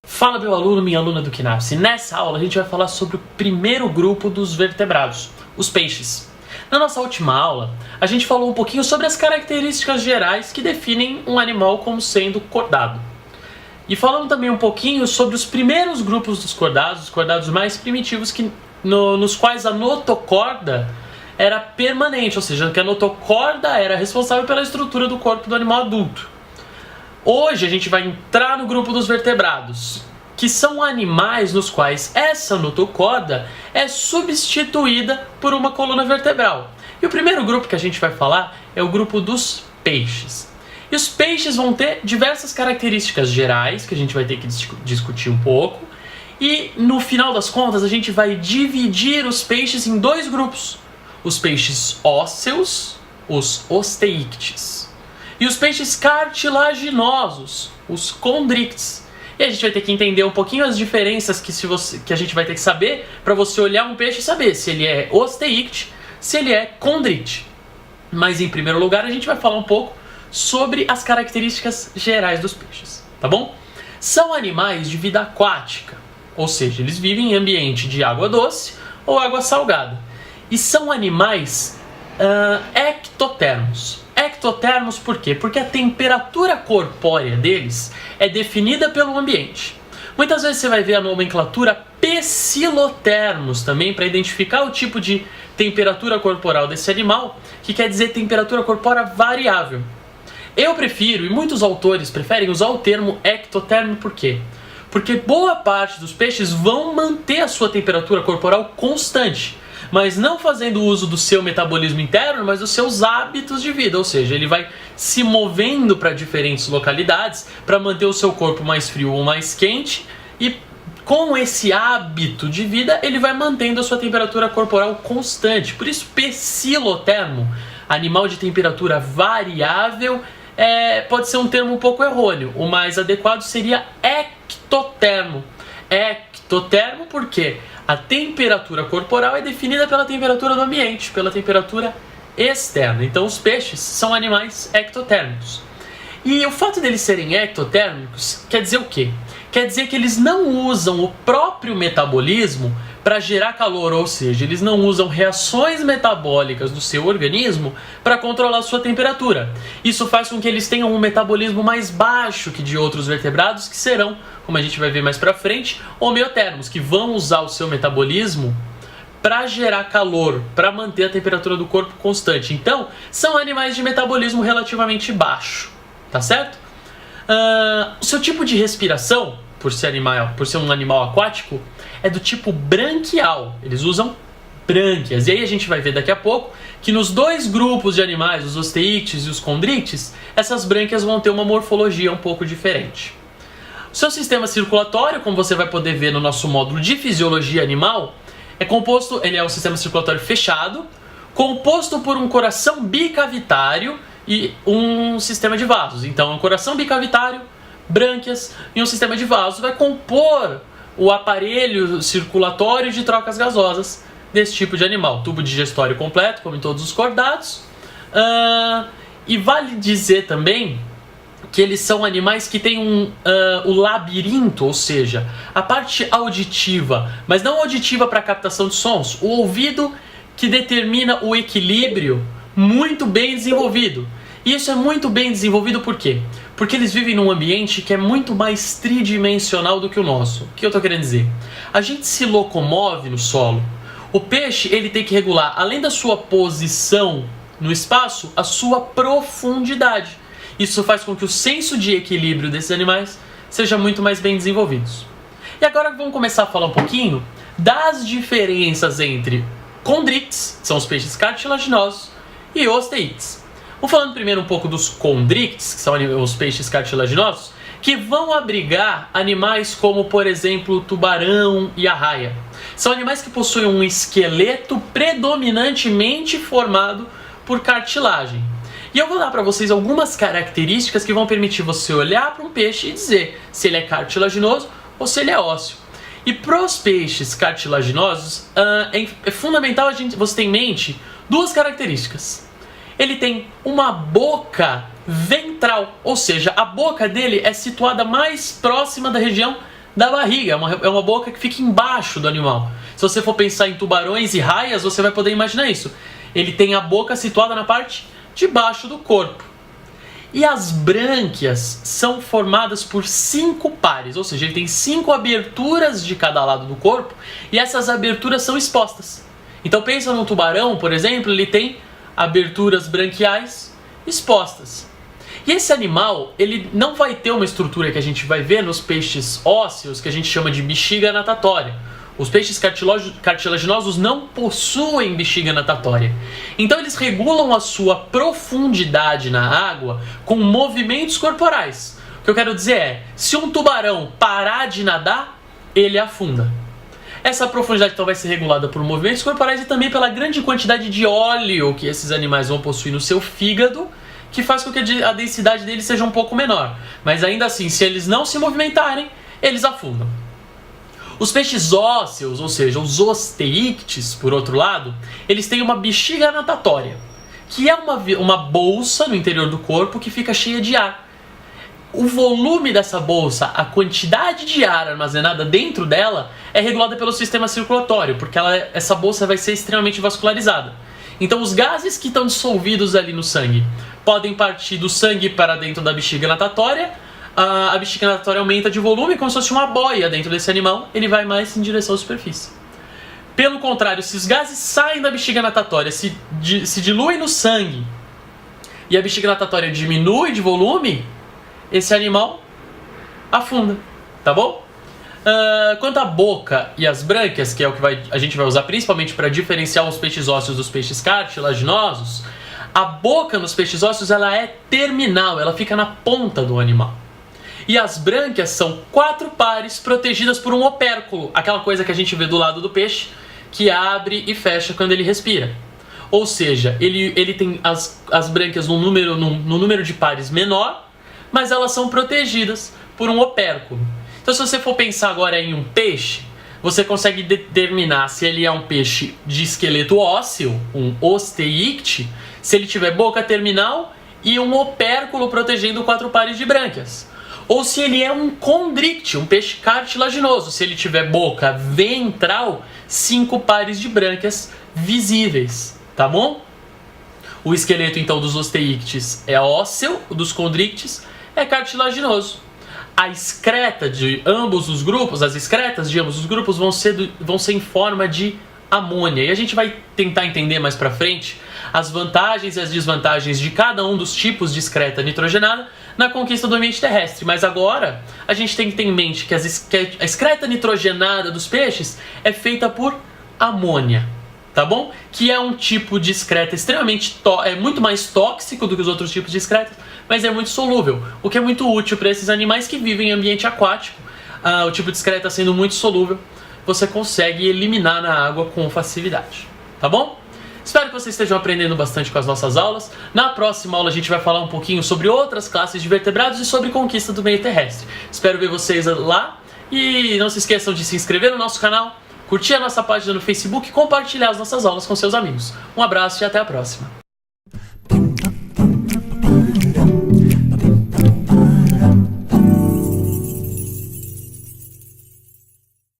Fala meu aluno, minha aluna do KNAPS. Nessa aula a gente vai falar sobre o primeiro grupo dos vertebrados, os peixes. Na nossa última aula, a gente falou um pouquinho sobre as características gerais que definem um animal como sendo cordado. E falamos também um pouquinho sobre os primeiros grupos dos cordados, os cordados mais primitivos, nos quais a notocorda era permanente, ou seja, que a notocorda era responsável pela estrutura do corpo do animal adulto. Hoje a gente vai entrar no grupo dos vertebrados, que são animais nos quais essa notocorda é substituída por uma coluna vertebral. E o primeiro grupo que a gente vai falar é o grupo dos peixes. E os peixes vão ter diversas características gerais, que a gente vai ter que discutir um pouco. E no final das contas a gente vai dividir os peixes em dois grupos. Os peixes ósseos, os osteíctes. E os peixes cartilaginosos, os condrictes. E a gente vai ter que entender um pouquinho as diferenças que a gente vai ter que saber para você olhar um peixe e saber se ele é osteícte, se ele é condricte. Mas em primeiro lugar a gente vai falar um pouco sobre as características gerais dos peixes, tá bom? São animais de vida aquática, ou seja, eles vivem em ambiente de água doce ou água salgada. E são animais ectotermos. Ectotermos por quê? Porque a temperatura corpórea deles é definida pelo ambiente. Muitas vezes você vai ver a nomenclatura pecilotermos também para identificar o tipo de temperatura corporal desse animal, que quer dizer temperatura corpórea variável. Eu prefiro, e muitos autores preferem usar o termo ectotermo por quê? Porque boa parte dos peixes vão manter a sua temperatura corporal constante, mas não fazendo uso do seu metabolismo interno, mas dos seus hábitos de vida, ou seja, ele vai se movendo para diferentes localidades para manter o seu corpo mais frio ou mais quente, e com esse hábito de vida ele vai mantendo a sua temperatura corporal constante. Por isso, pecilotermo, animal de temperatura variável, pode ser um termo um pouco errôneo. O mais adequado seria ectotermo. Ectotermo porque a temperatura corporal é definida pela temperatura do ambiente, pela temperatura externa. Então os peixes são animais ectotérmicos. E o fato deles serem ectotérmicos quer dizer o quê? Quer dizer que eles não usam o próprio metabolismo para gerar calor, ou seja, eles não usam reações metabólicas do seu organismo para controlar a sua temperatura. Isso faz com que eles tenham um metabolismo mais baixo que de outros vertebrados, que serão, como a gente vai ver mais para frente, homeotermos, que vão usar o seu metabolismo para gerar calor, para manter a temperatura do corpo constante. Então, são animais de metabolismo relativamente baixo, tá certo? O seu tipo de respiração, por ser um animal aquático, é do tipo branquial. Eles usam brânquias. E aí a gente vai ver daqui a pouco que nos dois grupos de animais, os osteíctes e os condrictes, essas brânquias vão ter uma morfologia um pouco diferente. O seu sistema circulatório, como você vai poder ver no nosso módulo de fisiologia animal, ele é um sistema circulatório fechado, composto por um coração bicavitário e um sistema de vasos. Então, um coração bicavitário, brânquias e um sistema de vasos vai compor o aparelho circulatório de trocas gasosas desse tipo de animal. Tubo digestório completo, como em todos os cordados. E vale dizer também que eles são animais que têm o labirinto, ou seja, a parte auditiva, mas não auditiva para captação de sons, o ouvido que determina o equilíbrio muito bem desenvolvido. E isso é muito bem desenvolvido por quê? Porque eles vivem num ambiente que é muito mais tridimensional do que o nosso. O que eu estou querendo dizer? A gente se locomove no solo. O peixe ele tem que regular, além da sua posição no espaço, a sua profundidade. Isso faz com que o senso de equilíbrio desses animais seja muito mais bem desenvolvido. E agora vamos começar a falar um pouquinho das diferenças entre condrictes, que são os peixes cartilaginosos, e osteíctes. Vamos falando primeiro um pouco dos condrictes, que são os peixes cartilaginosos, que vão abrigar animais como, por exemplo, o tubarão e a raia. São animais que possuem um esqueleto predominantemente formado por cartilagem. E eu vou dar para vocês algumas características que vão permitir você olhar para um peixe e dizer se ele é cartilaginoso ou se ele é ósseo. E para os peixes cartilaginosos, é fundamental você ter em mente duas características. Ele tem uma boca ventral, ou seja, a boca dele é situada mais próxima da região da barriga, é uma boca que fica embaixo do animal. Se você for pensar em tubarões e raias, você vai poder imaginar isso. Ele tem a boca situada na parte de baixo do corpo. E as brânquias são formadas por 5 pares, ou seja, ele tem 5 aberturas de cada lado do corpo e essas aberturas são expostas. Então pensa num tubarão, por exemplo, ele tem aberturas branquiais expostas. E esse animal, ele não vai ter uma estrutura que a gente vai ver nos peixes ósseos, que a gente chama de bexiga natatória. Os peixes cartilaginosos não possuem bexiga natatória. Então eles regulam a sua profundidade na água com movimentos corporais. O que eu quero dizer é, se um tubarão parar de nadar, ele afunda. Essa profundidade então vai ser regulada por movimentos corporais e também pela grande quantidade de óleo que esses animais vão possuir no seu fígado, que faz com que a densidade deles seja um pouco menor. Mas ainda assim, se eles não se movimentarem, eles afundam. Os peixes ósseos, ou seja, os osteíctes, por outro lado, eles têm uma bexiga natatória, que é uma bolsa no interior do corpo que fica cheia de ar. O volume dessa bolsa, a quantidade de ar armazenada dentro dela, é regulada pelo sistema circulatório, porque essa bolsa vai ser extremamente vascularizada. Então os gases que estão dissolvidos ali no sangue podem partir do sangue para dentro da bexiga natatória. A bexiga natatória aumenta de volume como se fosse uma boia dentro desse animal, ele vai mais em direção à superfície. Pelo contrário, se os gases saem da bexiga natatória, se diluem no sangue e a bexiga natatória diminui de volume, esse animal afunda, tá bom? Quanto à boca e as brânquias, que é o que a gente vai usar principalmente para diferenciar os peixes ósseos dos peixes cartilaginosos, a boca nos peixes ósseos ela é terminal, ela fica na ponta do animal. E as brânquias são 4 pares protegidas por um opérculo, aquela coisa que a gente vê do lado do peixe, que abre e fecha quando ele respira. Ou seja, ele tem as brânquias no número de pares menor, mas elas são protegidas por um opérculo. Então se você for pensar agora em um peixe, você consegue determinar se ele é um peixe de esqueleto ósseo, um osteícte, se ele tiver boca terminal e um opérculo protegendo 4 pares de brânquias. Ou se ele é um condricte, um peixe cartilaginoso, se ele tiver boca ventral, 5 pares de brânquias visíveis, tá bom? O esqueleto então dos osteíctes é ósseo, o dos condrictes é cartilaginoso. A excreta de ambos os grupos, as excretas de ambos os grupos vão ser em forma de amônia. E a gente vai tentar entender mais pra frente as vantagens e as desvantagens de cada um dos tipos de excreta nitrogenada na conquista do ambiente terrestre. Mas agora a gente tem que ter em mente que a excreta nitrogenada dos peixes é feita por amônia, tá bom? Que é um tipo de excreta extremamente muito mais tóxico do que os outros tipos de excretas, mas é muito solúvel, o que é muito útil para esses animais que vivem em ambiente aquático. O tipo de excreta sendo muito solúvel, você consegue eliminar na água com facilidade, tá bom? Espero que vocês estejam aprendendo bastante com as nossas aulas. Na próxima aula a gente vai falar um pouquinho sobre outras classes de vertebrados e sobre conquista do meio terrestre. Espero ver vocês lá e não se esqueçam de se inscrever no nosso canal, curtir a nossa página no Facebook e compartilhar as nossas aulas com seus amigos. Um abraço e até a próxima!